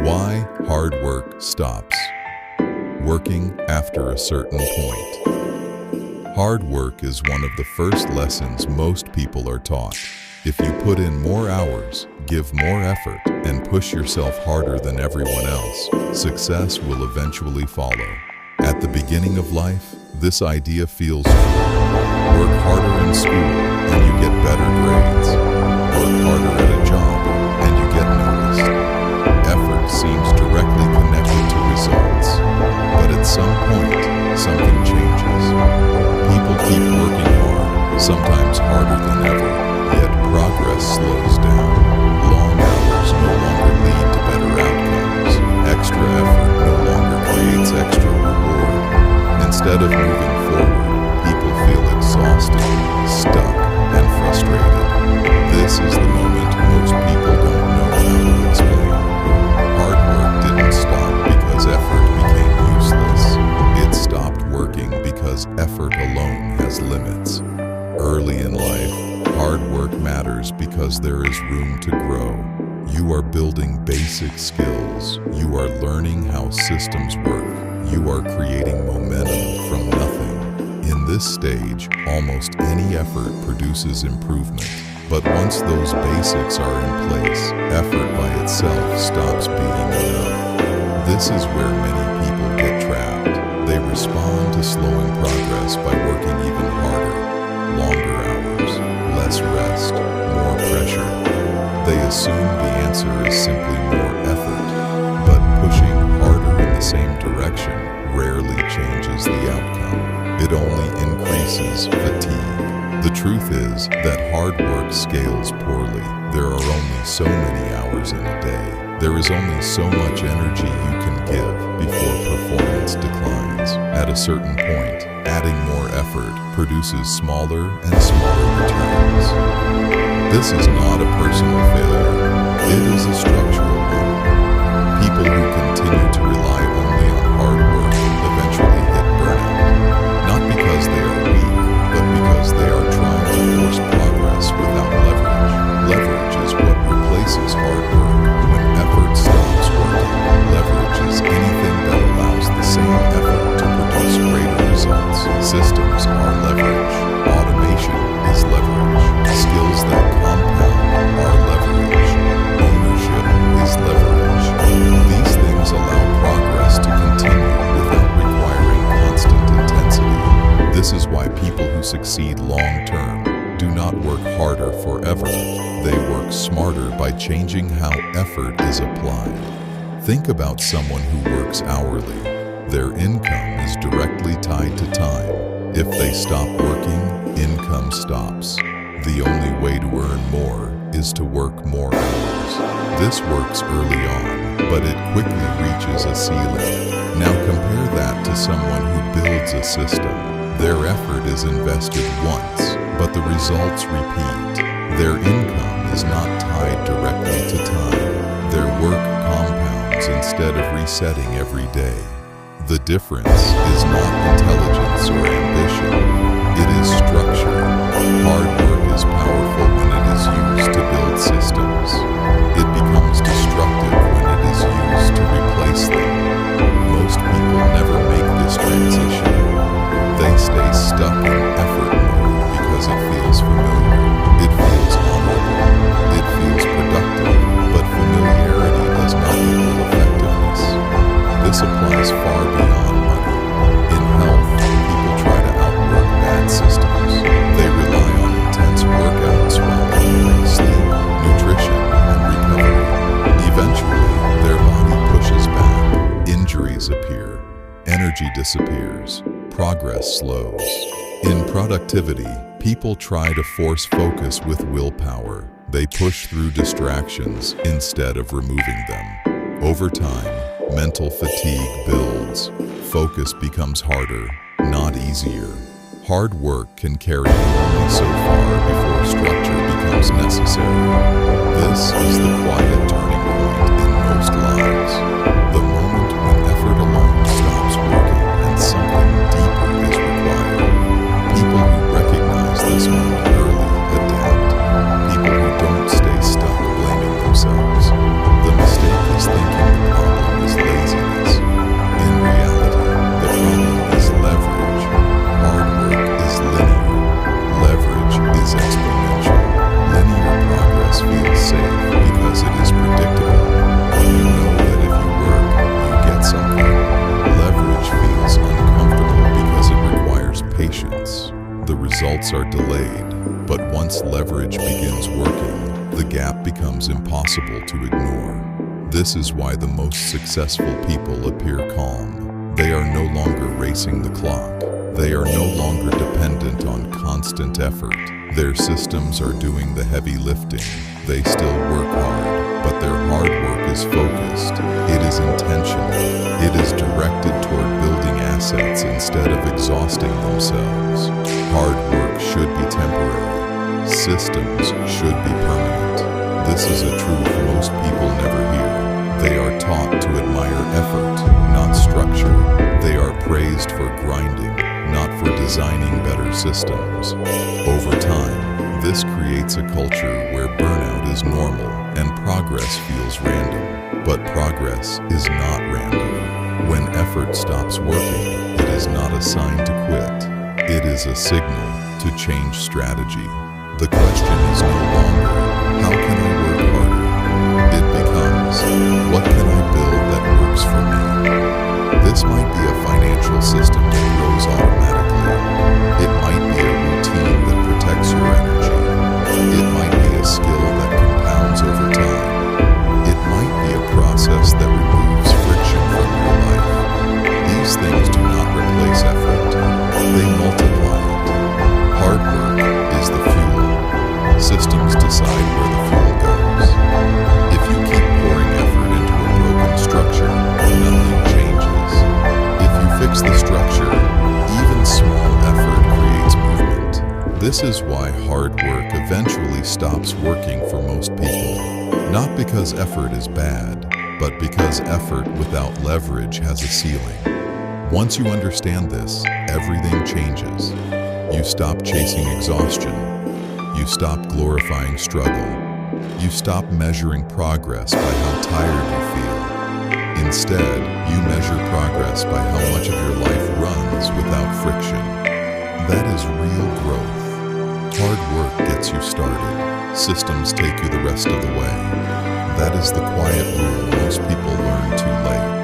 Why hard work stops. Working after a certain point. Hard work is one of the first lessons most people are taught. If you put in more hours, give more effort, and push yourself harder than everyone else, success will eventually follow. At the beginning of life, this idea feels true. Work harder in school, and you get better grades. Work harder at a job, and you get noticed. Effort seems directly connected to results. But at some point, something changes. People keep working hard, sometimes harder than ever, yet progress slows down. Long hours no longer lead to better outcomes. Extra effort no longer creates extra reward. Instead of moving forward, people feel exhausted, stuck, and frustrated. This is the moment most people don't know how to explain. Hard work didn't stop because effort became useless. It stopped working because effort alone has limits. Early in life, hard work matters because there is room to grow. You are building basic skills. You are learning how systems work. You are creating momentum from nothing. In this stage, almost any effort produces improvement. But once those basics are in place, effort by itself stops being enough. This is where many people get trapped. They respond to slowing progress by working even harder. Longer hours, less rest, more pressure. They assume the answer is simply more effort. But pushing harder in the same direction rarely changes the outcome. It only increases fatigue. The truth is that hard work scales poorly. There are only so many hours in a day. There is only so much energy you can give before performance declines. At a certain point, adding more effort produces smaller and smaller returns. This is not a personal failure. It is a structural one. People who continue to rely only on hard work eventually hit burnout. Not because they are weak, but because they are trying to force progress without leverage. Leverage is what replaces hard work. When effort stops working, leverage is anything that allows the same effort to produce greater results. Systems are leverage. Automation is leverage. Skills that compound are leverage. Ownership is leverage. These things allow progress to continue without requiring constant intensity. This is why people who succeed long-term do not work harder forever. They work smarter by changing how effort is applied. Think about someone who works hourly. Their income is directly tied to time. If they stop working, income stops. The only way to earn more is to work more hours. This works early on, but it quickly reaches a ceiling. Now compare that to someone who builds a system. Their effort is invested once, but the results repeat. Their income is not tied directly to time. Their work compounds instead of resetting every day. The difference is not intelligence or ambition. It is structure. Hard work is powerful when it is used to build systems. It becomes destructive when it is used to replace them. Most people never make this transition. They stay stuck in effort mode because it feels familiar. It feels honorable. It feels productive. But familiarity does not equal effectiveness. This applies far beyond money. In health, people try to outwork bad systems. They rely on intense workouts while ignoring sleep, nutrition, and recovery. Eventually, their body pushes back. Injuries appear. Energy disappears. Progress slows. In productivity, people try to force focus with willpower. They push through distractions instead of removing them. Over time, mental fatigue builds. Focus becomes harder, not easier. Hard work can carry you only so far before structure becomes necessary. This is the quiet turning point in most lives. The moment when effort alone stops working and something deeper is required. People who recognize this moment early adapt. People who don't stay stuck blaming themselves. The mistake is thinking the results are delayed, but once leverage begins working, the gap becomes impossible to ignore. This is why the most successful people appear calm. They are no longer racing the clock. They are no longer dependent on constant effort. Their systems are doing the heavy lifting. They still work hard, but their hard work is focused. It is intentional. It is directed toward building assets instead of exhausting themselves. Hard work should be temporary. Systems should be permanent. This is a truth most people never hear. They are taught to admire effort, not structure. They are praised for grinding, not for designing better systems. Over time, this creates a culture where burnout is normal and progress feels random. But progress is not random. When effort stops working, it is not a sign to quit. It is a signal to change strategy. The question is no longer, how can I work harder? It becomes, what can I build that works for me? This might be a financial system that grows automatically. It might be a routine that protects your energy. It might be a skill that compounds over time. It might be a process that removes friction from your life. These things do not replace effort. They multiply it. Hard work is the fuel. Systems decide where the fuel goes. If you keep pouring effort into a broken structure, nothing changes. If you fix the structure, even small effort creates movement. This is why hard work eventually stops working for most people. Not because effort is bad, but because effort without leverage has a ceiling. Once you understand this, everything changes. You stop chasing exhaustion. You stop glorifying struggle. You stop measuring progress by how tired you feel. Instead, you measure progress by how much of your life runs without friction. That is real growth. Hard work gets you started. Systems take you the rest of the way. That is the quiet rule most people learn too late.